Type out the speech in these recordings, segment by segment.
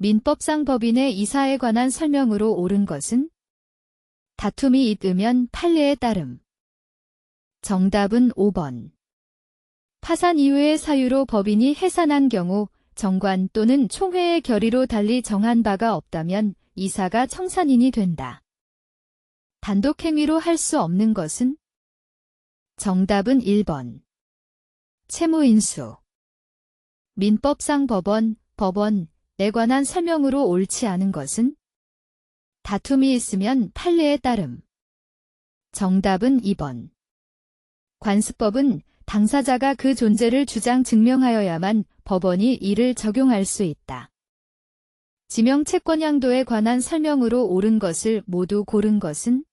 민법상 법인의 이사에 관한 설명으로 옳은 것은 다툼이 있으면 판례에 따름. 정답은 5번. 파산 이후의 사유로 법인이 해산한 경우 정관 또는 총회의 결의로 달리 정한 바가 없다면 이사가 청산인이 된다. 단독행위로 할 수 없는 것은? 정답은 1번. 채무인수. 민법상 법원에 관한 설명으로 옳지 않은 것은? 다툼이 있으면 판례에 따름. 정답은 2번. 관습법은 당사자가 그 존재를 주장 증명하여야만 법원이 이를 적용할 수 있다. 지명채권 양도에 관한 설명으로 옳은 것을 모두 고른 것은?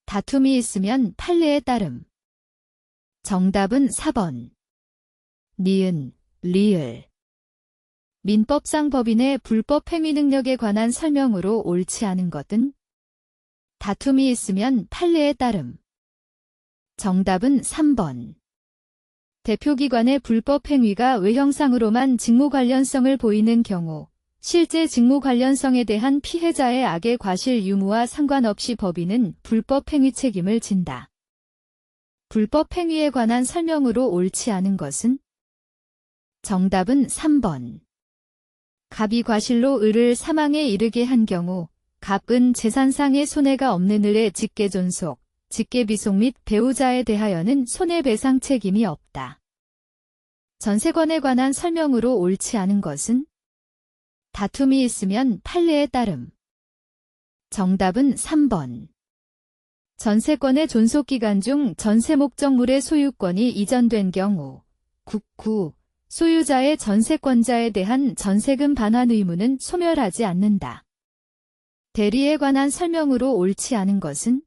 다툼이 있으면 판례에 따름. 정답은 4번. 니은, 리을. 민법상 법인의 불법 행위 능력에 관한 설명으로 옳지 않은 것은? 다툼이 있으면 판례에 따름. 정답은 3번. 대표기관의 불법 행위가 외형상으로만 직무 관련성을 보이는 경우 실제 직무 관련성에 대한 피해자의 악의 과실 유무와 상관없이 법인은 불법 행위 책임을 진다. 불법 행위에 관한 설명으로 옳지 않은 것은? 정답은 3번. 갑이 과실로 을을 사망에 이르게 한 경우 갑은 재산상의 손해가 없는 을의 직계존속, 직계비속 및 배우자에 대하여는 손해배상 책임이 없다. 전세권에 관한 설명으로 옳지 않은 것은? 다툼이 있으면 판례에 따름. 정답은 3번. 전세권의 존속기간 중 전세 목적물의 소유권이 이전된 경우 국후, 소유자의 전세권자에 대한 전세금 반환 의무는 소멸하지 않는다. 대리에 관한 설명으로 옳지 않은 것은?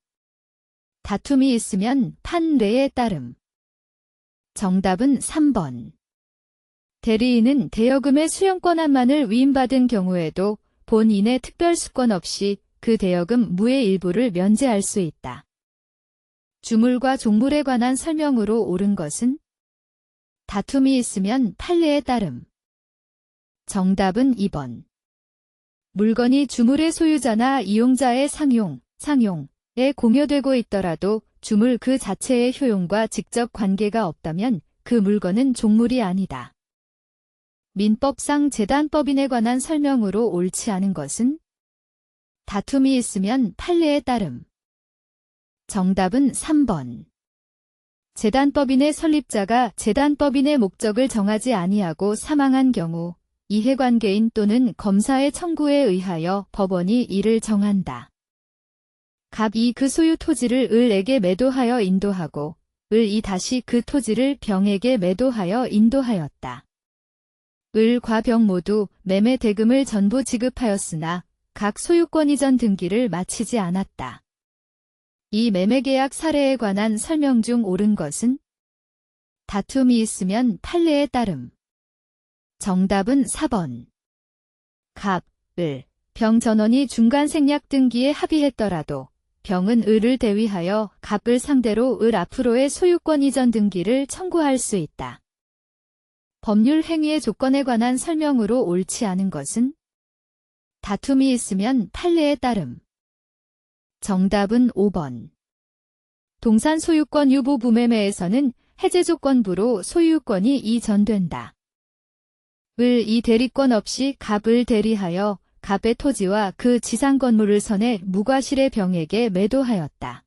다툼이 있으면 판례에 따름. 정답은 3번. 대리인은 대여금의 수령권한만을 위임받은 경우에도 본인의 특별수권 없이 그 대여금 무의 일부를 면제할 수 있다. 주물과 종물에 관한 설명으로 옳은 것은? 다툼이 있으면 판례에 따름. 정답은 2번. 물건이 주물의 소유자나 이용자의 상용에 공여되고 있더라도 주물 그 자체의 효용과 직접 관계가 없다면 그 물건은 종물이 아니다. 민법상 재단법인에 관한 설명으로 옳지 않은 것은? 다툼이 있으면 판례에 따름. 정답은 3번. 재단법인의 설립자가 재단법인의 목적을 정하지 아니하고 사망한 경우 이해관계인 또는 검사의 청구에 의하여 법원이 이를 정한다. 갑이 그 소유 토지를 을에게 매도하여 인도하고 을이 다시 그 토지를 병에게 매도하여 인도하였다. 을과 병 모두 매매 대금을 전부 지급하였으나 각 소유권 이전 등기를 마치지 않았다. 이 매매계약 사례에 관한 설명 중 옳은 것은? 다툼이 있으면 판례에 따름. 정답은 4번. 갑, 을, 병 전원이 중간 생략 등기에 합의했더라도 병은 을을 대위하여 갑을 상대로 을 앞으로의 소유권 이전 등기를 청구할 수 있다. 법률 행위의 조건에 관한 설명으로 옳지 않은 것은? 다툼이 있으면 판례에 따름. 정답은 5번. 동산 소유권 유보 부매매에서는 해제 조건부로 소유권이 이전된다. 이 대리권 없이 갑을 대리하여 갑의 토지와 그 지상 건물을 선해 무과실의 병에게 매도하였다.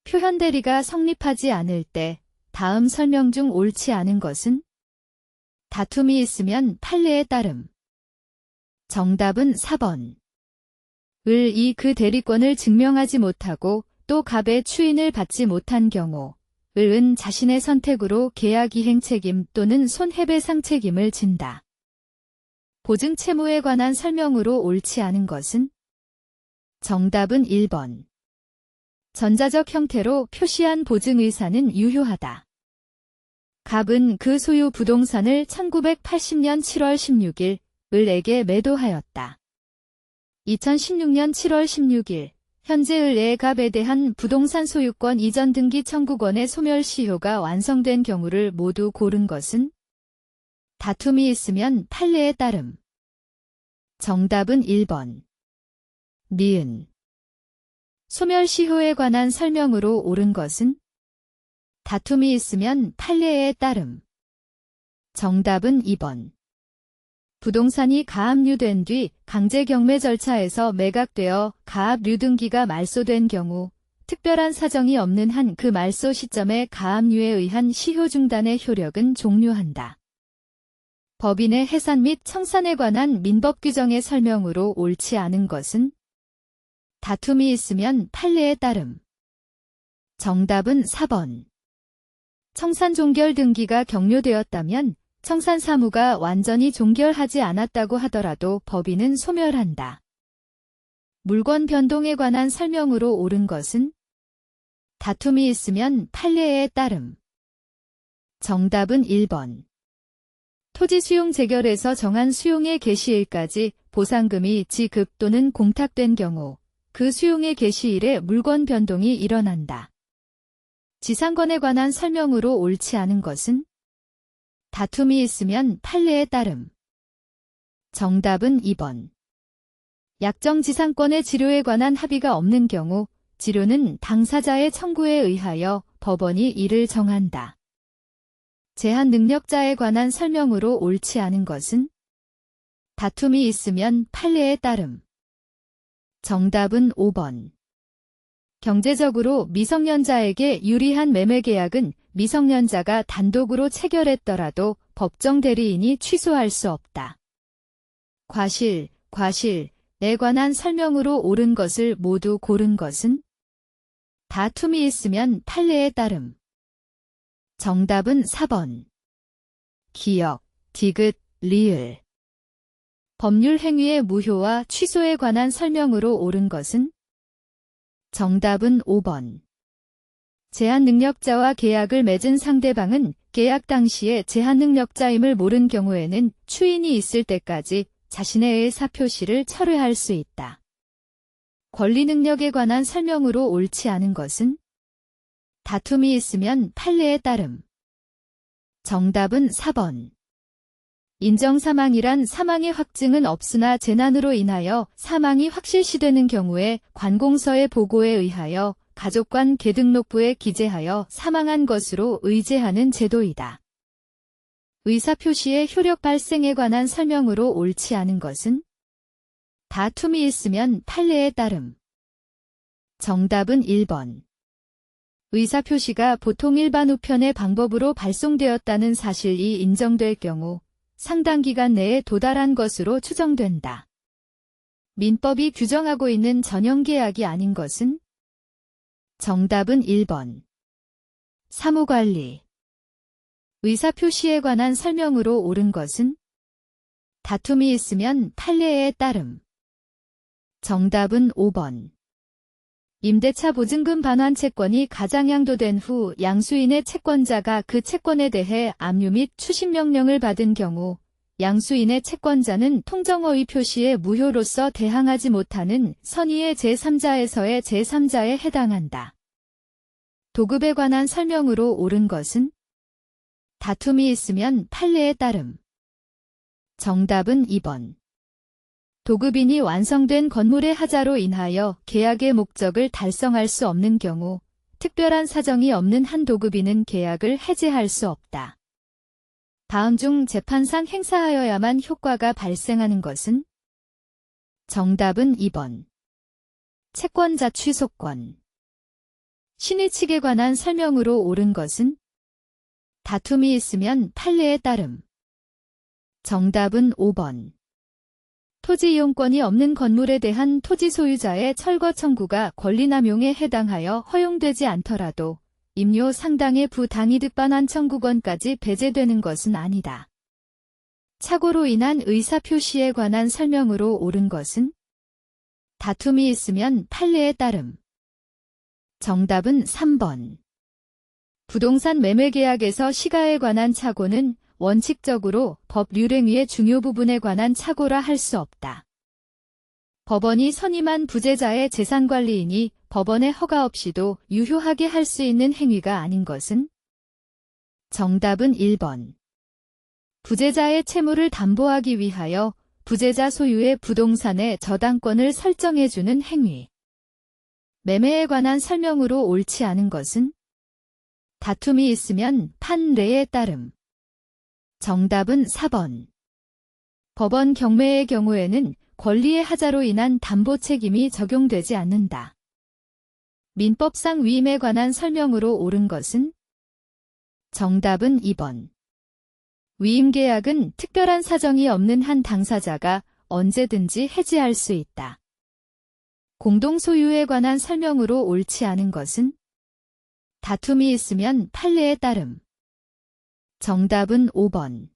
표현 대리가 성립하지 않을 때 다음 설명 중 옳지 않은 것은? 다툼이 있으면 판례에 따름. 정답은 4번. 을이 그 대리권을 증명하지 못하고 또 갑의 추인을 받지 못한 경우 을은 자신의 선택으로 계약 이행 책임 또는 손해배상 책임을 진다. 보증 채무에 관한 설명으로 옳지 않은 것은? 정답은 1번. 전자적 형태로 표시한 보증 의사는 유효하다. 갑은 그 소유 부동산을 1980년 7월 16일 을에게 매도하였다. 2016년 7월 16일 현재 을의 갑에 대한 부동산 소유권 이전 등기 청구권의 소멸 시효가 완성된 경우를 모두 고른 것은? 다툼이 있으면 판례에 따름. 정답은 1번. 니은. 소멸시효에 관한 설명으로 옳은 것은? 다툼이 있으면 판례에 따름. 정답은 2번. 부동산이 가압류된 뒤 강제경매 절차에서 매각되어 가압류등기가 말소된 경우 특별한 사정이 없는 한 그 말소 시점에 가압류에 의한 시효 중단의 효력은 종료한다. 법인의 해산 및 청산에 관한 민법 규정의 설명으로 옳지 않은 것은? 다툼이 있으면 판례에 따름. 정답은 4번. 청산 종결 등기가 격려되었다면 청산 사무가 완전히 종결하지 않았다고 하더라도 법인은 소멸한다. 물건 변동에 관한 설명으로 옳은 것은? 다툼이 있으면 판례에 따름. 정답은 1번. 토지 수용 재결에서 정한 수용의 개시일까지 보상금이 지급 또는 공탁된 경우 그 수용의 개시일에 물건 변동이 일어난다. 지상권에 관한 설명으로 옳지 않은 것은? 다툼이 있으면 판례에 따름. 정답은 2번. 약정지상권의 지료에 관한 합의가 없는 경우 지료는 당사자의 청구에 의하여 법원이 이를 정한다. 제한 능력자에 관한 설명으로 옳지 않은 것은? 다툼이 있으면 판례에 따름. 정답은 5번. 경제적으로 미성년자에게 유리한 매매계약은 미성년자가 단독으로 체결했더라도 법정 대리인이 취소할 수 없다. 과실에 관한 설명으로 옳은 것을 모두 고른 것은? 다툼이 있으면 판례에 따름. 정답은 4번. 기역, 디귿, 리을. 법률 행위의 무효와 취소에 관한 설명으로 옳은 것은? 정답은 5번. 제한 능력자와 계약을 맺은 상대방은 계약 당시에 제한 능력자임을 모른 경우에는 추인이 있을 때까지 자신의 의사표시를 철회할 수 있다. 권리 능력에 관한 설명으로 옳지 않은 것은? 다툼이 있으면 판례에 따름. 정답은 4번. 인정사망이란 사망의 확증은 없으나 재난으로 인하여 사망이 확실시되는 경우에 관공서의 보고에 의하여 가족관 계등록부에 기재하여 사망한 것으로 의제하는 제도이다. 의사표시의 효력 발생에 관한 설명으로 옳지 않은 것은? 다툼이 있으면 판례에 따름. 정답은 1번. 의사표시가 보통 일반 우편의 방법으로 발송되었다는 사실이 인정될 경우 상당 기간 내에 도달한 것으로 추정된다. 민법이 규정하고 있는 전형계약이 아닌 것은? 정답은 1번. 사무관리. 의사표시에 관한 설명으로 옳은 것은? 다툼이 있으면 판례에 따름. 정답은 5번. 임대차 보증금 반환 채권이 가장양도된 후 양수인의 채권자가 그 채권에 대해 압류 및 추심 명령을 받은 경우 양수인의 채권자는 통정허위 표시의 무효로서 대항하지 못하는 선의의 제3자에서의 제3자에 해당한다. 도급에 관한 설명으로 옳은 것은? 다툼이 있으면 판례에 따름. 정답은 2번. 도급인이 완성된 건물의 하자로 인하여 계약의 목적을 달성할 수 없는 경우 특별한 사정이 없는 한 도급인은 계약을 해지할 수 없다. 다음 중 재판상 행사하여야만 효과가 발생하는 것은? 정답은 2번. 채권자 취소권. 신의 측에 관한 설명으로 옳은 것은? 다툼이 있으면 판례에 따름. 정답은 5번. 토지 이용권이 없는 건물에 대한 토지 소유자의 철거 청구가 권리남용에 해당하여 허용되지 않더라도 임료 상당의 부당이득 반환 청구권까지 배제되는 것은 아니다. 착오로 인한 의사표시에 관한 설명으로 옳은 것은? 다툼이 있으면 판례에 따름. 정답은 3번. 부동산 매매계약에서 시가에 관한 착오는 원칙적으로 법 류행위의 중요 부분에 관한 착오라 할 수 없다. 법원이 선임한 부재자의 재산관리인이 법원의 허가 없이도 유효하게 할 수 있는 행위가 아닌 것은? 정답은 1번. 부재자의 채무를 담보하기 위하여 부재자 소유의 부동산의 저당권을 설정해주는 행위. 매매에 관한 설명으로 옳지 않은 것은 다툼이 있으면 판례에 따름. 정답은 4번. 법원 경매의 경우에는 권리의 하자로 인한 담보 책임이 적용되지 않는다. 민법상 위임에 관한 설명으로 옳은 것은 정답은 2번. 위임계약은 특별한 사정이 없는 한 당사자가 언제든지 해지할 수 있다. 공동소유에 관한 설명으로 옳지 않은 것은 다툼이 있으면 판례에 따름. 정답은 5번.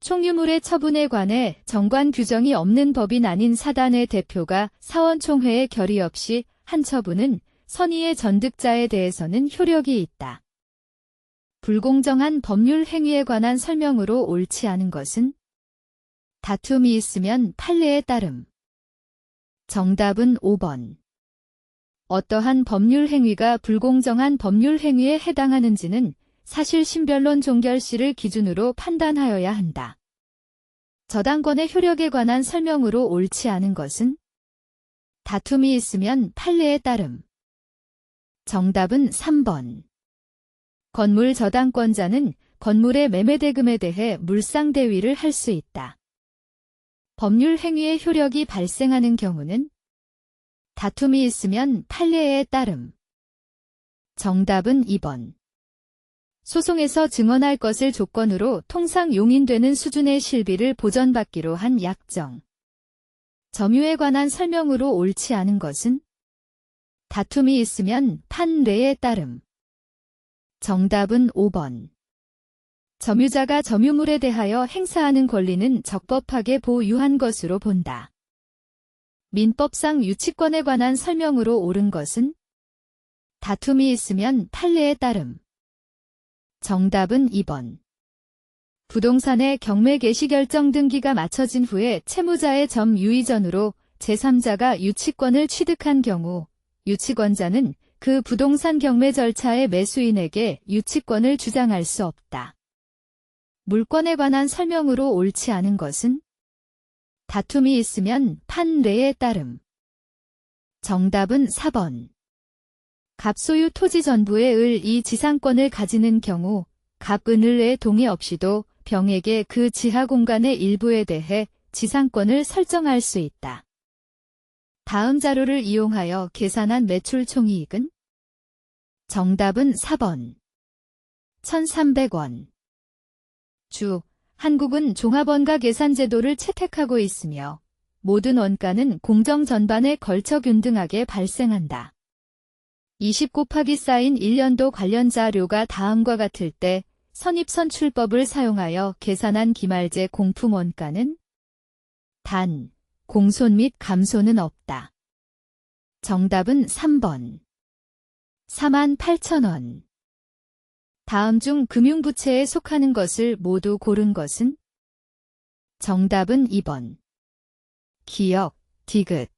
총유물의 처분에 관해 정관 규정이 없는 법인 아닌 사단의 대표가 사원총회의 결의 없이 한 처분은 선의의 전득자에 대해서는 효력이 있다. 불공정한 법률 행위에 관한 설명으로 옳지 않은 것은 다툼이 있으면 판례에 따름. 정답은 5번. 어떠한 법률 행위가 불공정한 법률 행위에 해당하는지는 사실 신변론 종결시를 기준으로 판단하여야 한다. 저당권의 효력에 관한 설명으로 옳지 않은 것은 다툼이 있으면 판례에 따름. 정답은 3번. 건물 저당권자는 건물의 매매대금에 대해 물상대위를 할 수 있다. 법률 행위의 효력이 발생하는 경우는 다툼이 있으면 판례에 따름. 정답은 2번. 소송에서 증언할 것을 조건으로 통상 용인되는 수준의 실비를 보전받기로 한 약정. 점유에 관한 설명으로 옳지 않은 것은 다툼이 있으면 판례에 따름. 정답은 5번. 점유자가 점유물에 대하여 행사하는 권리는 적법하게 보유한 것으로 본다. 민법상 유치권에 관한 설명으로 옳은 것은 다툼이 있으면 판례에 따름. 정답은 2번. 부동산의 경매 개시 결정 등기가 마쳐진 후에 채무자의 점유이전으로 제3자가 유치권을 취득한 경우 유치권자는 그 부동산 경매 절차의 매수인에게 유치권을 주장할 수 없다. 물권에 관한 설명으로 옳지 않은 것은 다툼이 있으면 판례에 따름. 정답은 4번. 갑소유 토지 전부의 을 이 지상권을 가지는 경우 갑은을의 동의 없이도 병에게 그 지하 공간의 일부에 대해 지상권을 설정할 수 있다. 다음 자료를 이용하여 계산한 매출 총이익은 정답은 4번. 1,300원. 주, 한국은 종합원가 계산 제도를 채택하고 있으며 모든 원가는 공정 전반에 걸쳐 균등하게 발생한다. 20 곱하기 쌓인 1년도 관련 자료가 다음과 같을 때 선입선출법을 사용하여 계산한 기말제 공품 원가는 단, 공손 및 감손은 없다. 정답은 3번. 48,000원. 다음 중 금융부채에 속하는 것을 모두 고른 것은 정답은 2번. 기역, 디귿.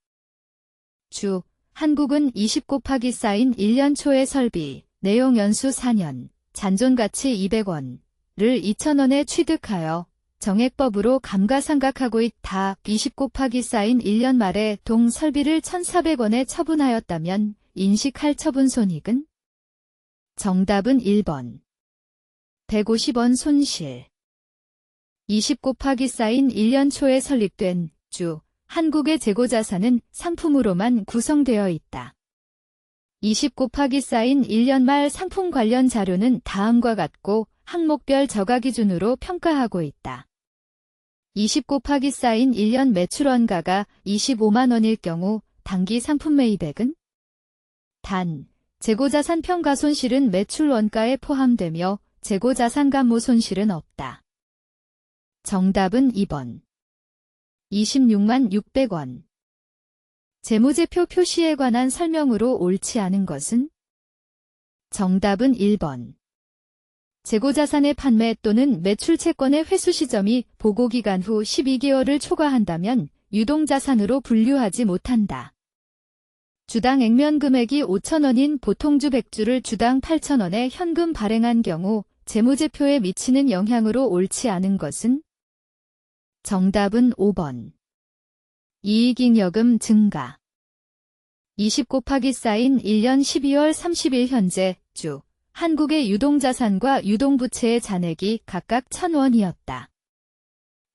주, 한국은 20 곱하기 쌓인 1년 초의 설비, 내용 연수 4년, 잔존가치 200원을 2,000원에 취득하여 정액법으로 감가상각하고 있다. 20 곱하기 쌓인 1년 말에 동 설비를 1,400원에 처분하였다면 인식할 처분 손익은 정답은 1번. 150원 손실. 20 곱하기 쌓인 1년 초에 설립된 주, 한국의 재고자산은 상품으로만 구성되어 있다. 20 곱하기 쌓인 1년 말 상품 관련 자료는 다음과 같고 항목별 저가 기준으로 평가하고 있다. 20 곱하기 쌓인 1년 매출 원가가 25만 원일 경우 당기 상품 매입액은 단, 재고자산 평가손실은 매출 원가에 포함되며 재고자산 감모 손실은 없다. 정답은 2번. 26만 600원. 재무제표 표시에 관한 설명으로 옳지 않은 것은 정답은 1번. 재고자산의 판매 또는 매출 채권의 회수 시점이 보고기간 후 12개월을 초과한다면 유동자산으로 분류하지 못한다. 주당 액면 금액이 5,000원인 보통주 100주를 주당 8,000원에 현금 발행한 경우 재무제표에 미치는 영향으로 옳지 않은 것은 정답은 5번. 이익잉여금 증가. 20 곱하기 사인 1년 12월 30일 현재 주 한국의 유동자산과 유동부채의 잔액이 각각 1,000원이었다.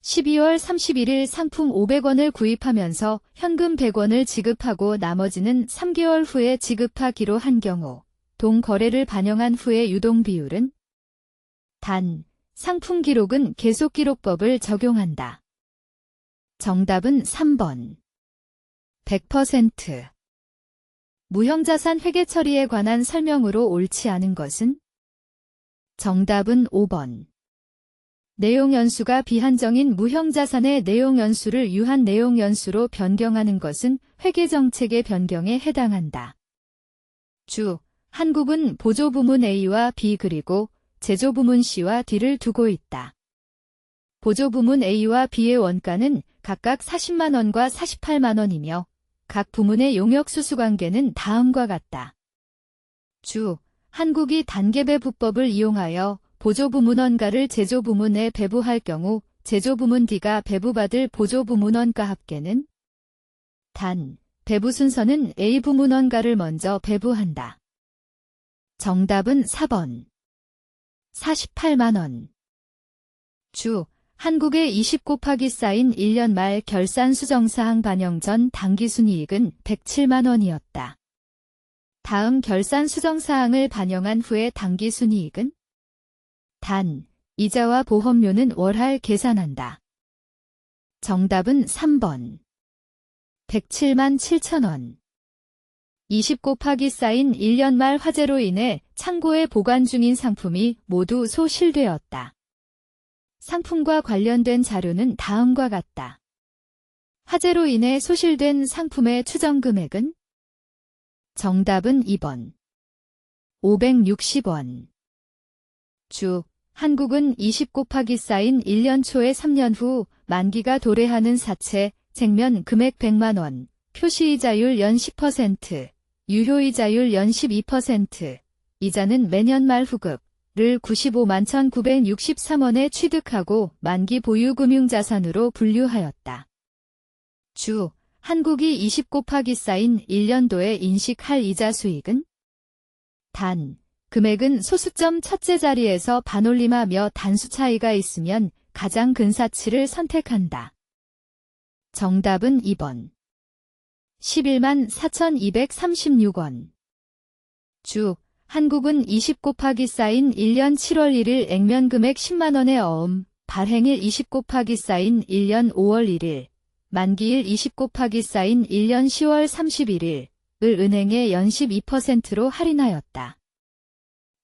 12월 31일 상품 500원을 구입하면서 현금 100원을 지급하고 나머지는 3개월 후에 지급하기로 한 경우 동거래를 반영한 후의 유동 비율은 단, 상품 기록은 계속기록법을 적용한다. 정답은 3번. 100%. 무형자산 회계 처리에 관한 설명으로 옳지 않은 것은? 정답은 5번. 내용연수가 비한정인 무형자산의 내용연수를 유한 내용연수로 변경하는 것은 회계정책의 변경에 해당한다. 주, 한국은 보조부문 A와 B 그리고 제조부문 C와 D를 두고 있다. 보조부문 A와 B의 원가는 각각 40만원과 48만원이며 각 부문의 용역수수관계는 다음과 같다. 주, 한국이 단계배부법을 이용하여 보조부문 원가를 제조부문에 배부할 경우 제조부문 D가 배부받을 보조부문 원가 합계는 단, 배부 순서는 A 부문 원가를 먼저 배부한다. 정답은 4번. 48만원. 주, 한국의 20 곱하기 사인 1년 말 결산 수정사항 반영 전 당기순이익은 107만원이었다. 다음 결산 수정사항을 반영한 후에 당기순이익은 단, 이자와 보험료는 월할 계산한다. 정답은 3번. 107만 7천원. 20 곱하기 사인 1년 말 화재로 인해 창고에 보관 중인 상품이 모두 소실되었다. 상품과 관련된 자료는 다음과 같다. 화재로 인해 소실된 상품의 추정 금액은? 정답은 2번. 560원. 주, 한국은 20 곱하기 사인 1년 초에 3년 후 만기가 도래하는 사채, 쟁면 금액 100만원, 표시이자율 연 10%, 유효이자율 연 12%, 이자는 매년 말 후급을 95만 1,963원에 취득하고 만기 보유 금융자산으로 분류하였다. 주, 한국이 20 곱하기 사인 1년도에 인식할 이자 수익은? 단, 금액은 소수점 첫째 자리에서 반올림하며 단수 차이가 있으면 가장 근 사치를 선택한다. 정답은 2번. 11만 4,236원. 주, 한국은 20 곱하기 사인 1년 7월 1일 액면 금액 10만원의 어음, 발행일 20 곱하기 사인 1년 5월 1일, 만기일 20 곱하기 사인 1년 10월 31일을 은행에 연 12%로 할인하였다.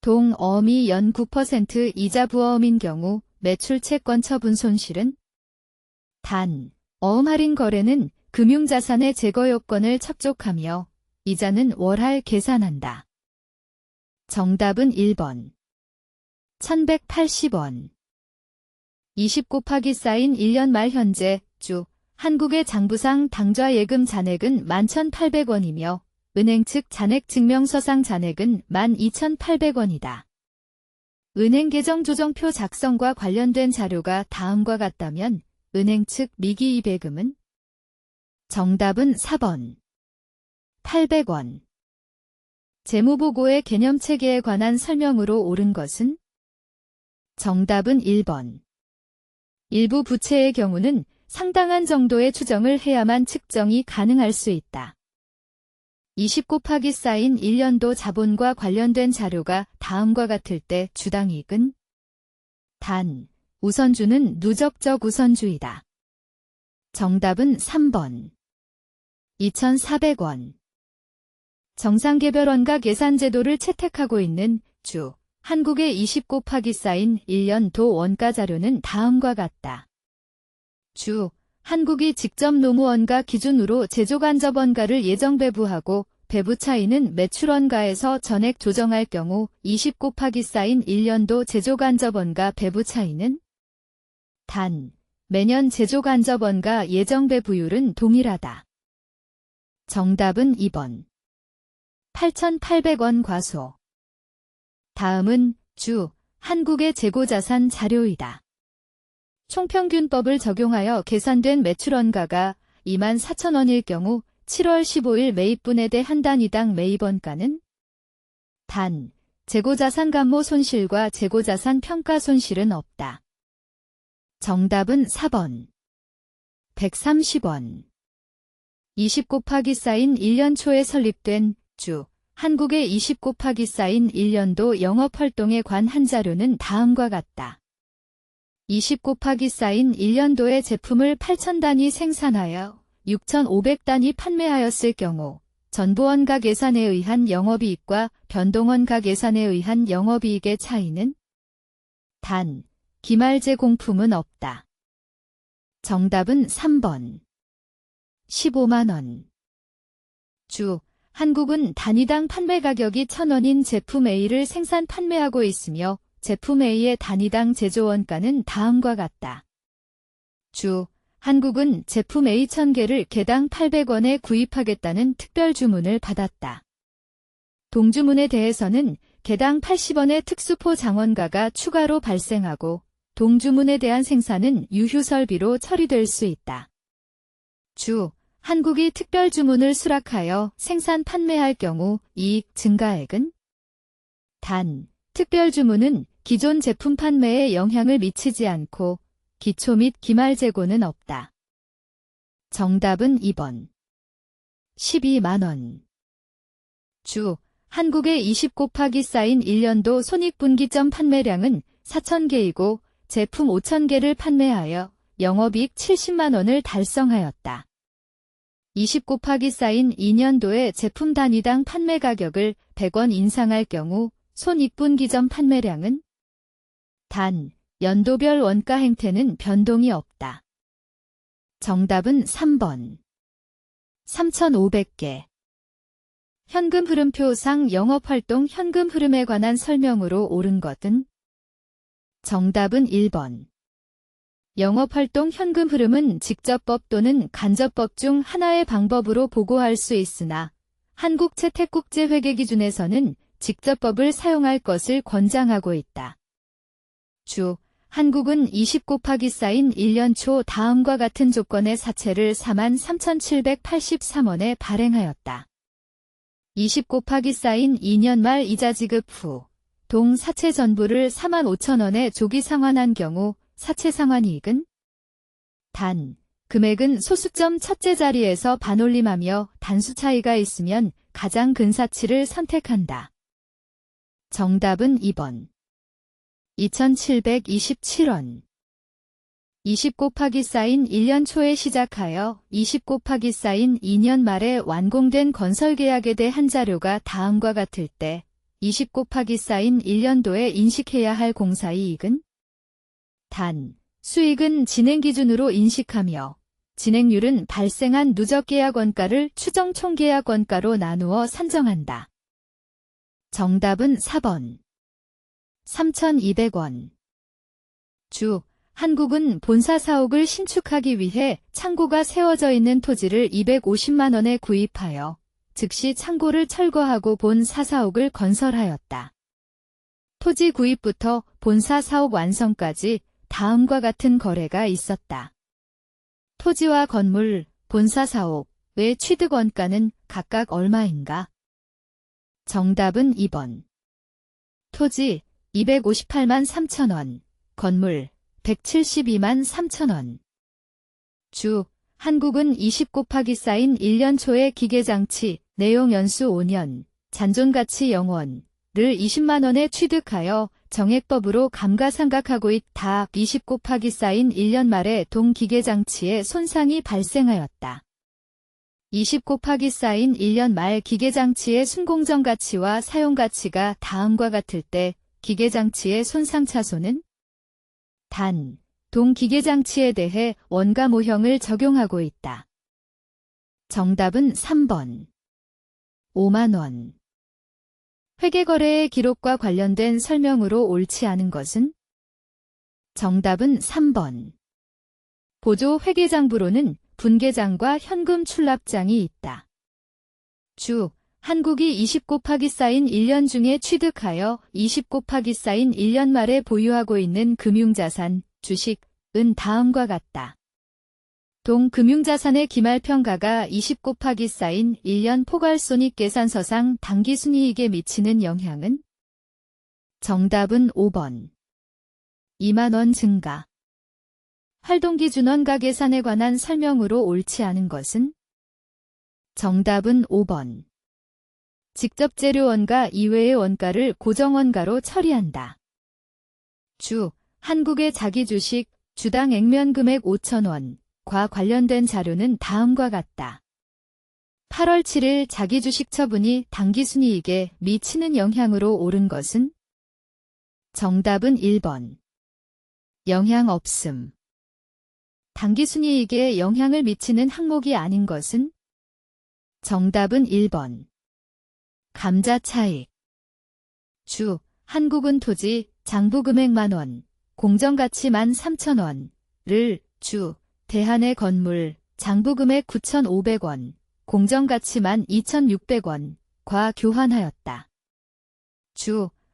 동어음이 연 9% 이자 부어음인 경우 매출 채권 처분 손실은? 단, 어음 할인 거래는 금융자산의 제거 요건을 척족하며 이자는 월할 계산한다. 정답은 1번. 1180원. 20 곱하기 사인 1년 말 현재 주, 한국의 장부상 당좌 예금 잔액은 11,800원이며 은행 측 잔액 증명서상 잔액은 12,800원이다. 은행 계정 조정표 작성과 관련된 자료가 다음과 같다면 은행 측 미기 이배금은? 정답은 4번. 800원. 재무보고의 개념체계에 관한 설명으로 옳은 것은? 정답은 1번. 일부 부채의 경우는 상당한 정도의 추정을 해야만 측정이 가능할 수 있다. 20 곱하기 사인 1년도 자본과 관련된 자료가 다음과 같을 때 주당이익은? 단, 우선주는 누적적 우선주이다. 정답은 3번. 2,400원. 정상개별원가 계산제도를 채택하고 있는 주, 한국의 20 곱하기 사인 1년도 원가 자료는 다음과 같다. 주, 한국이 직접 노무원가 기준으로 제조간접원가를 예정 배부하고 배부 차이는 매출원가에서 전액 조정할 경우 20 곱하기 사인 1년도 제조간접원가 배부 차이는? 단, 매년 제조간접원가 예정 배부율은 동일하다. 정답은 2번. 8,800원 과소. 다음은 주, 한국의 재고자산 자료이다. 총평균법을 적용하여 계산된 매출원가가 24,000원일 경우 7월 15일 매입분해대 한 단위당 매입원가는 단, 재고자산 감모 손실과 재고자산 평가 손실은 없다. 정답은 4번. 130원. 20 곱하기 쌓인 1년 초에 설립된 주, 한국의 20 곱하기 쌓인 1년도 영업활동에 관한 자료는 다음과 같다. 20 곱하기 쌓인 1년도의 제품을 8,000단위 생산하여 6,500단위 판매하였을 경우 전보원가 계산에 의한 영업이익과 변동원가 계산에 의한 영업이익의 차이는 단, 기말재 공품은 없다. 정답은 3번. 15만원. 주, 한국은 단위당 판매 가격이 1,000원인 제품 A를 생산 판매하고 있으며 제품 A의 단위당 제조원가는 다음과 같다. 주, 한국은 제품 A 1,000개를 개당 800원에 구입하겠다는 특별 주문을 받았다. 동주문에 대해서는 개당 80원의 특수포 장원가가 추가로 발생하고 동주문에 대한 생산은 유휴설비로 처리될 수 있다. 주, 한국이 특별 주문을 수락하여 생산 판매할 경우 이익 증가액은 단, 특별 주문은 기존 제품 판매에 영향을 미치지 않고 기초 및 기말 재고는 없다. 정답은 2번. 12만원. 주, 한국의 20 곱하기 쌓인 1년도 손익분기점 판매량은 4,000개이고 제품 5,000개를 판매하여 영업이익 70만원을 달성하였다. 20 곱하기 쌓인 2년도의 제품 단위당 판매 가격을 100원 인상할 경우 손익분기점 판매량은 단, 연도별 원가 행태는 변동이 없다. 정답은 3번. 3,500개. 현금 흐름표상 영업활동 현금 흐름에 관한 설명으로 옳은 것은? 정답은 1번. 영업활동 현금 흐름은 직접법 또는 간접법 중 하나의 방법으로 보고할 수 있으나 한국채택국제회계기준에서는 직접법을 사용할 것을 권장하고 있다. 주, 한국은 20 곱하기 쌓인 1년 초 다음과 같은 조건의 사채를 43,783원에 발행하였다. 20 곱하기 쌓인 2년 말 이자 지급 후 동 사채 전부를 45,000원에 조기 상환한 경우 사채 상환이익은 단, 금액은 소수점 첫째 자리에서 반올림하며 단수 차이가 있으면 가장 근 사치를 선택한다. 정답은 2번. 2,727원. 20 곱하기 쌓인 1년 초에 시작하여 20 곱하기 쌓인 2년 말에 완공된 건설계약에 대한 자료가 다음과 같을 때 20 곱하기 쌓인 1년도에 인식해야 할 공사이익은 단, 수익은 진행 기준으로 인식하며 진행률은 발생한 누적 계약 원가를 추정 총 계약 원가로 나누어 산정한다. 정답은 4번. 3,200원. 주, 한국은 본사 사옥을 신축하기 위해 창고가 세워져 있는 토지를 250만원에 구입하여 즉시 창고를 철거하고 본사 사옥을 건설하였다. 토지 구입부터 본사 사옥 완성까지 다음과 같은 거래가 있었다. 토지와 건물, 본사 사옥의 취득 원가는 각각 얼마인가? 정답은 2번. 토지 258만 3천원, 건물 172만 3천원. 주, 한국은 20 곱하기 쌓인 1년 초의 기계장치, 내용 연수 5년, 잔존가치 0원을 20만원에 취득하여 정액법으로 감가상각하고 있다. 20 곱하기 쌓인 1년 말에 동 기계장치에 손상이 발생하였다. 20 곱하기 쌓인 1년 말 기계장치의 순공정 가치와 사용 가치가 다음과 같을 때 기계장치의 손상 차손은 단, 동 기계장치에 대해 원가 모형을 적용하고 있다. 정답은 3번. 5만원. 회계거래의 기록과 관련된 설명으로 옳지 않은 것은? 정답은 3번. 보조 회계장부로는 분계장과 현금 출납장이 있다. 주, 한국이 20 곱하기 쌓인 1년 중에 취득하여 20 곱하기 쌓인 1년 말에 보유하고 있는 금융자산, 주식, 다음과 같다. 동금융자산의 기말평가가 20 곱하기 쌓인 1년 포괄손익계산서상 당기순이익에 미치는 영향은? 정답은 5번. 2만원 증가. 활동기준원가 계산에 관한 설명으로 옳지 않은 것은? 정답은 5번. 직접 재료원가 이외의 원가를 고정원가로 처리한다. 한국의 자기주식 주당 액면금액 5,000원과 관련된 자료는 다음과 같다. 8월 7일 자기주식 처분이 당기순이익에 미치는 영향으로 옳은 것은? 정답은 1번. 영향 없음. 당기순이익에 영향을 미치는 항목이 아닌 것은? 정답은 1번. 감자 차익. 한국은 토지, 장부금액 만원, 공정가치 13,000원을 대한의 건물, 장부금액 9,500원, 공정가치 12,600원과 교환하였다.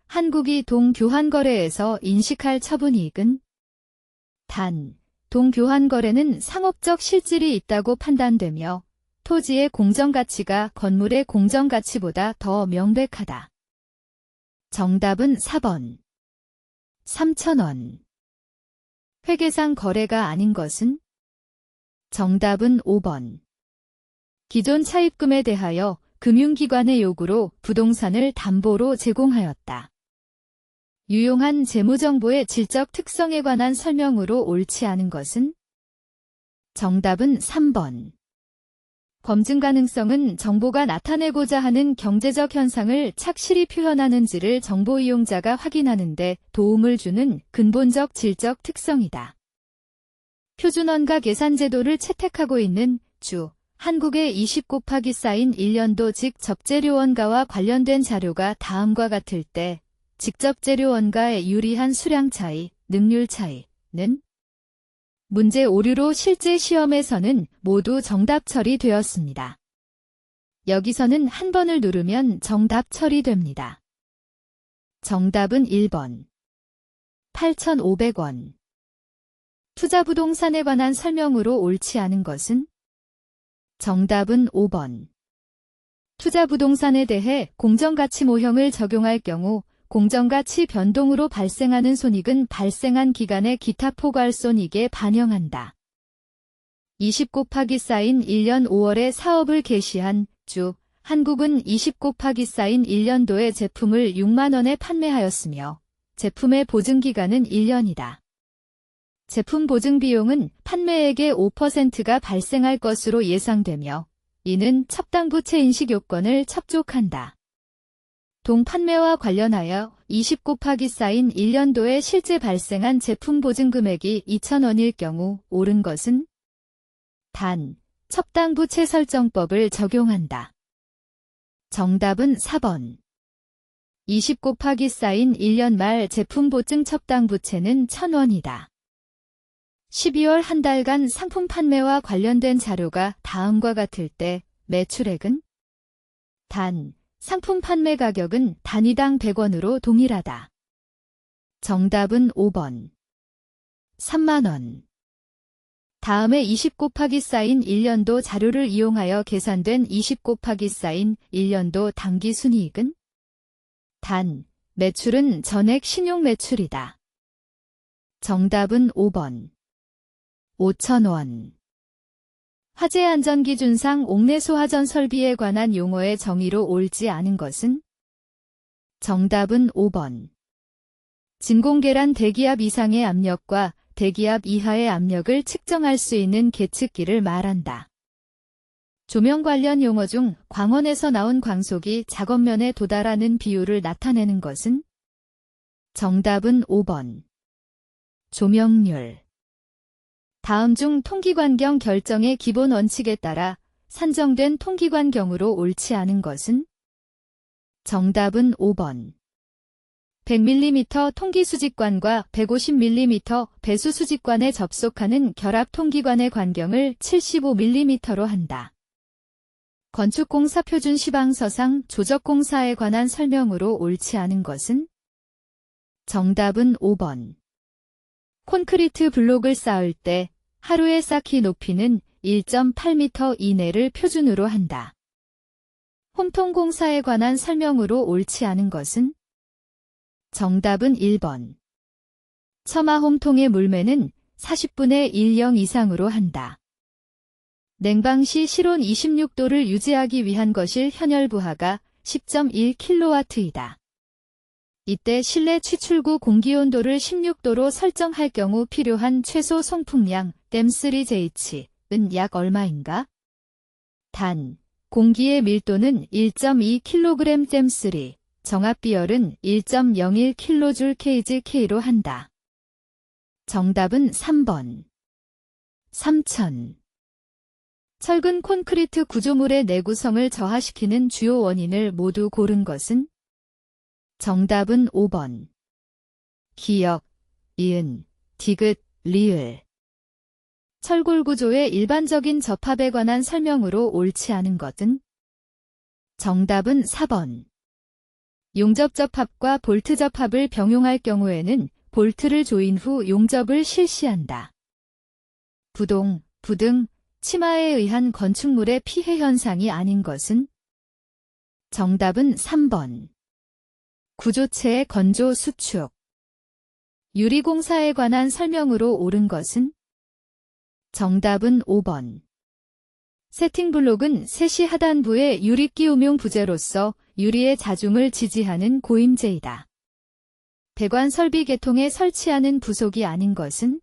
한국이 동교환거래에서 인식할 처분이익은? 단, 동교환거래는 상업적 실질이 있다고 판단되며 토지의 공정가치가 건물의 공정가치보다 더 명백하다. 정답은 4번. 3,000원. 회계상 거래가 아닌 것은? 정답은 5번. 기존 차입금에 대하여 금융기관의 요구로 부동산을 담보로 제공하였다. 유용한 재무정보의 질적 특성에 관한 설명으로 옳지 않은 것은? 정답은 3번. 검증 가능성은 정보가 나타내고자 하는 경제적 현상을 착실히 표현하는지를 정보 이용자가 확인하는 데 도움을 주는 근본적 질적 특성이다. 표준원가 계산 제도를 채택하고 있는 한국의 20 곱하기 쌓인 1년도 즉 접재료원가와 관련된 자료가 다음과 같을 때 직접 재료원가의 유리한 수량 차이, 능률 차이는? 문제 오류로 실제 시험에서는 모두 정답 처리되었습니다. 여기서는 한 번을 누르면 정답 처리됩니다. 정답은 1번. 8,500원. 투자부동산에 관한 설명으로 옳지 않은 것은? 정답은 5번. 투자부동산에 대해 공정가치 모형을 적용할 경우 공정가치 변동으로 발생하는 손익은 발생한 기간의 기타 포괄손익에 반영한다. 20 곱하기 쌓인 1년 5월에 사업을 개시한 한국은 20 곱하기 쌓인 1년도에 제품을 6만원에 판매하였으며 제품의 보증기간은 1년이다. 제품 보증비용은 판매액의 5%가 발생할 것으로 예상되며 이는 첩당부채 인식 요건을 첩족한다. 동판매와 관련하여 20 곱하기 쌓인 1년도에 실제 발생한 제품 보증 금액이 2,000원일 경우 옳은 것은? 단, 첩당부채 설정법을 적용한다. 정답은 4번. 20 곱하기 쌓인 1년 말 제품 보증 첩당부채는 1,000원이다. 12월 한 달간 상품 판매와 관련된 자료가 다음과 같을 때 매출액은? 단, 상품 판매 가격은 단위당 100원으로 동일하다. 정답은 5번. 3만원. 다음에 20 곱하기 쌓인 1년도 자료를 이용하여 계산된 20 곱하기 쌓인 1년도 당기순이익은? 단, 매출은 전액 신용 매출이다. 정답은 5번. 5,000원. 화재안전기준상 옥내소화전 설비에 관한 용어의 정의로 옳지 않은 것은? 정답은 5번. 진공계란 대기압 이상의 압력과 대기압 이하의 압력을 측정할 수 있는 계측기를 말한다. 조명 관련 용어 중 광원에서 나온 광속이 작업면에 도달하는 비율을 나타내는 것은? 정답은 5번. 조명률. 다음 중 통기관경 결정의 기본 원칙에 따라 산정된 통기관경으로 옳지 않은 것은? 정답은 5번. 100mm 통기수직관과 150mm 배수수직관에 접속하는 결합 통기관의 관경을 75mm로 한다. 건축공사 표준 시방서상 조적공사에 관한 설명으로 옳지 않은 것은? 정답은 5번. 콘크리트 블록을 쌓을 때 하루의 쌓기 높이는 1.8m 이내를 표준으로 한다. 홈통 공사에 관한 설명으로 옳지 않은 것은? 정답은 1번. 처마 홈통의 물매는 40분의 1영 이상으로 한다. 냉방 시 실온 26도를 유지하기 위한 거실 현열 부하가 10.1kW이다. 이때 실내 취출구 공기온도를 16도로 설정할 경우 필요한 최소 송풍량 댐3JH은 약 얼마인가? 단, 공기의 밀도는 1.2kg 댐3, 정압 비열은 1.01kJ/kgK로 한다. 정답은 3번. 3000. 철근 콘크리트 구조물의 내구성을 저하시키는 주요 원인을 모두 고른 것은? 정답은 5번. 기역, 이은, 디귿, 리을. 철골 구조의 일반적인 접합에 관한 설명으로 옳지 않은 것은? 정답은 4번. 용접 접합과 볼트 접합을 병용할 경우에는 볼트를 조인 후 용접을 실시한다. 부동, 부등, 치마에 의한 건축물의 피해 현상이 아닌 것은? 정답은 3번. 구조체의 건조 수축. 유리공사에 관한 설명으로 옳은 것은? 정답은 5번. 세팅블록은 세시 하단부의 유리 끼움용 부재로서 유리의 자중을 지지하는 고임재이다. 배관 설비 계통에 설치하는 부속이 아닌 것은?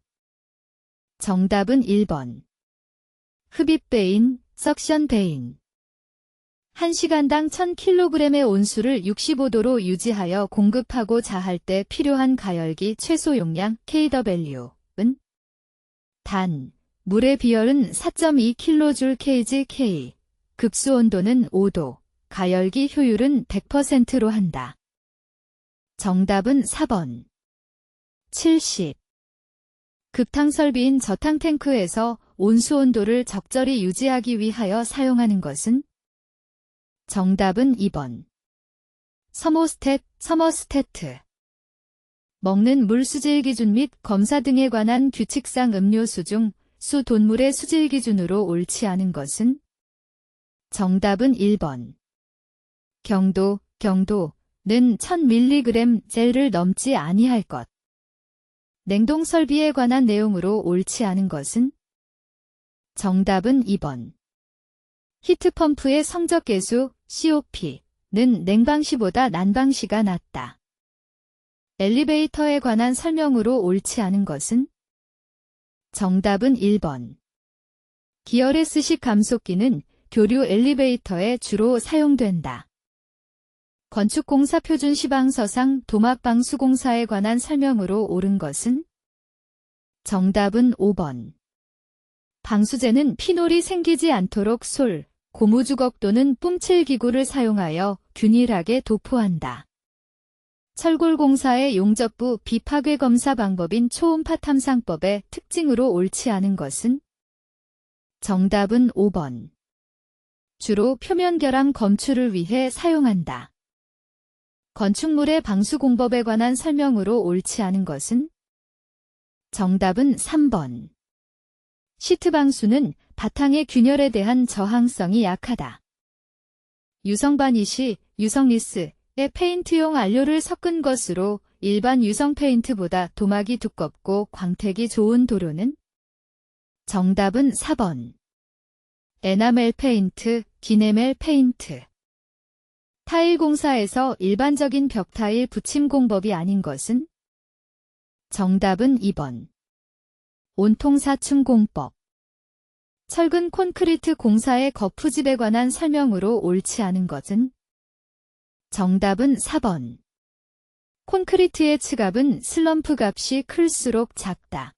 정답은 1번. 흡입 베인, 석션 베인. 1시간당 1000kg의 온수를 65도로 유지하여 공급하고 자할 때 필요한 가열기 최소 용량 kW은? 단, 물의 비열은 4.2kJ/kg, 급수 온도는 5도, 가열기 효율은 100%로 한다. 정답은 4번. 70. 급탕 설비인 저탕 탱크에서 온수 온도를 적절히 유지하기 위하여 사용하는 것은? 정답은 2번. 서머스테트. 먹는 물 수질 기준 및 검사 등에 관한 규칙상 음료수 중 수 돈물의 수질 기준으로 옳지 않은 것은? 정답은 1번. 경도는 1000mg 젤을 넘지 아니할 것. 냉동 설비에 관한 내용으로 옳지 않은 것은? 정답은 2번. 히트펌프의 성적 계수 COP는 냉방시보다 난방시가 낮다. 엘리베이터에 관한 설명으로 옳지 않은 것은? 정답은 1번. 기어레스식 감속기는 교류 엘리베이터에 주로 사용된다. 건축공사 표준 시방서상 도막방수공사에 관한 설명으로 옳은 것은? 정답은 5번. 방수제는 피놀이 생기지 않도록 솔, 고무주걱 또는 뿜칠기구를 사용하여 균일하게 도포한다. 철골공사의 용접부 비파괴 검사 방법인 초음파 탐상법의 특징으로 옳지 않은 것은? 정답은 5번. 주로 표면 결함 검출을 위해 사용한다. 건축물의 방수공법에 관한 설명으로 옳지 않은 것은? 정답은 3번. 시트 방수는 바탕의 균열에 대한 저항성이 약하다. 유성바니시, 유성리스의 페인트용 안료를 섞은 것으로 일반 유성 페인트보다 도막이 두껍고 광택이 좋은 도료는? 정답은 4번. 에나멜 페인트, 기네멜 페인트. 타일 공사에서 일반적인 벽타일 붙임 공법이 아닌 것은? 정답은 2번. 온통사층 공법. 철근 콘크리트 공사의 거푸집에 관한 설명으로 옳지 않은 것은? 정답은 4번. 콘크리트의 츠값은 슬럼프 값이 클수록 작다.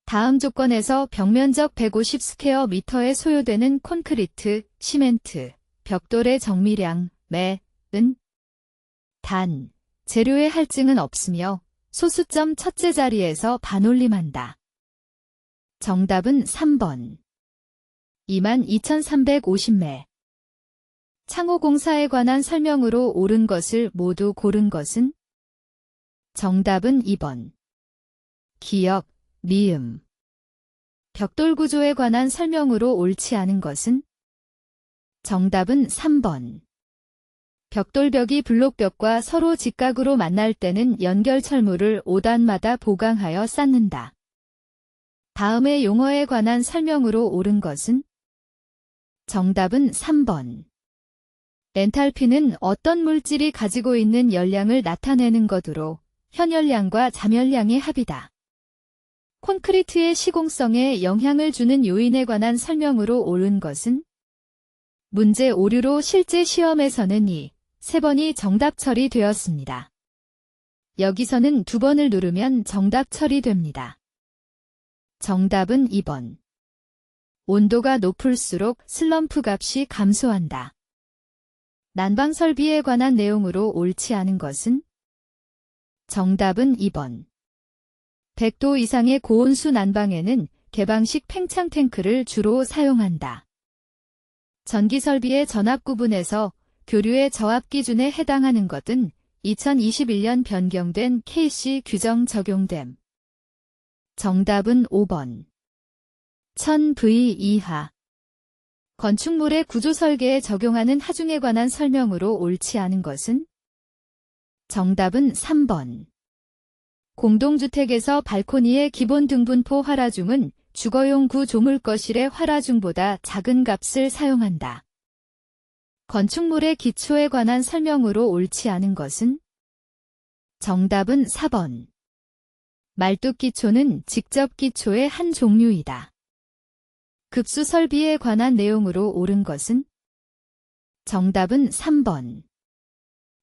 다음 조건에서 벽면적 150 스퀘어 미터에 소요되는 콘크리트, 시멘트, 벽돌의 정미량, 매은? 단, 재료의 할증은 없으며 소수점 첫째 자리에서 반올림한다. 정답은 3번. 22,350매. 창호공사에 관한 설명으로 옳은 것을 모두 고른 것은? 정답은 2번. 기역, 미음. 벽돌 구조에 관한 설명으로 옳지 않은 것은? 정답은 3번. 벽돌벽이 블록벽과 서로 직각으로 만날 때는 연결철물을 5단마다 보강하여 쌓는다. 다음의 용어에 관한 설명으로 옳은 것은? 정답은 3번. 엔탈피는 어떤 물질이 가지고 있는 열량을 나타내는 것으로 현열량과 잠열량의 합이다. 콘크리트의 시공성에 영향을 주는 요인에 관한 설명으로 옳은 것은? 문제 오류로 실제 시험에서는 이 3번이 정답 처리되었습니다. 여기서는 2번을 누르면 정답 처리됩니다. 정답은 2번. 온도가 높을수록 슬럼프 값이 감소한다. 난방 설비에 관한 내용으로 옳지 않은 것은? 정답은 2번. 100도 이상의 고온수 난방에는 개방식 팽창 탱크를 주로 사용한다. 전기 설비의 전압 구분에서 교류의 저압 기준에 해당하는 것은 2021년 변경된 KC 규정 적용됨. 정답은 5번. 1000V 이하. 건축물의 구조 설계에 적용하는 하중에 관한 설명으로 옳지 않은 것은? 정답은 3번. 공동주택에서 발코니의 기본 등분포 활화중은 주거용 구조물 거실의 활화중보다 작은 값을 사용한다. 건축물의 기초에 관한 설명으로 옳지 않은 것은? 정답은 4번. 말뚝 기초는 직접 기초의 한 종류이다. 급수 설비에 관한 내용으로 옳은 것은? 정답은 3번.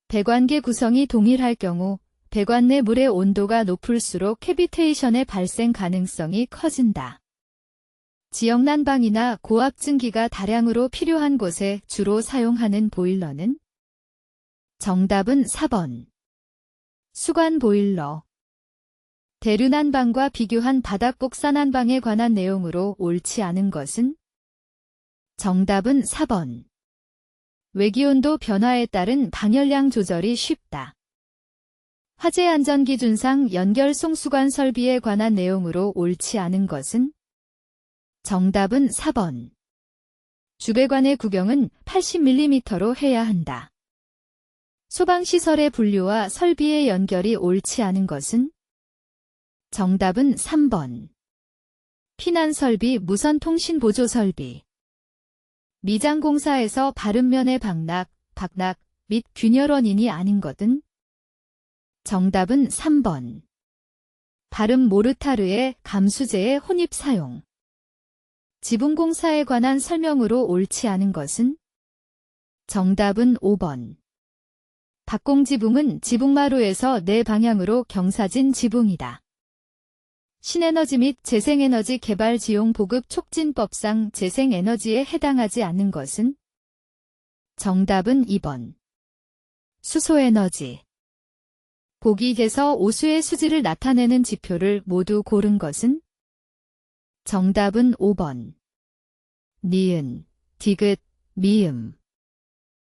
배관계 구성이 동일할 경우 배관 내 물의 온도가 높을수록 캐비테이션의 발생 가능성이 커진다. 지역 난방이나 고압 증기가 다량으로 필요한 곳에 주로 사용하는 보일러는? 정답은 4번. 수관 보일러. 대류 난방과 비교한 바닥 곡사 난방에 관한 내용으로 옳지 않은 것은? 정답은 4번. 외기온도 변화에 따른 방열량 조절이 쉽다. 화재 안전 기준상 연결 송수관 설비에 관한 내용으로 옳지 않은 것은? 정답은 4번. 주배관의 구경은 80mm로 해야 한다. 소방시설의 분류와 설비의 연결이 옳지 않은 것은? 정답은 3번. 피난설비 무선통신보조설비. 미장공사에서 바른면의 박낙 및 균열 원인이 아닌 것은? 정답은 3번. 바름 모르타르의 감수제의 혼입 사용. 지붕공사에 관한 설명으로 옳지 않은 것은? 정답은 5번. 박공지붕은 지붕마루에서 네 방향으로 경사진 지붕이다. 신에너지 및 재생에너지 개발 지용 보급 촉진법상 재생에너지에 해당하지 않는 것은? 정답은 2번. 수소에너지. 보기에서 오수의 수질을 나타내는 지표를 모두 고른 것은? 정답은 5번. 니은, 디귿, 미음.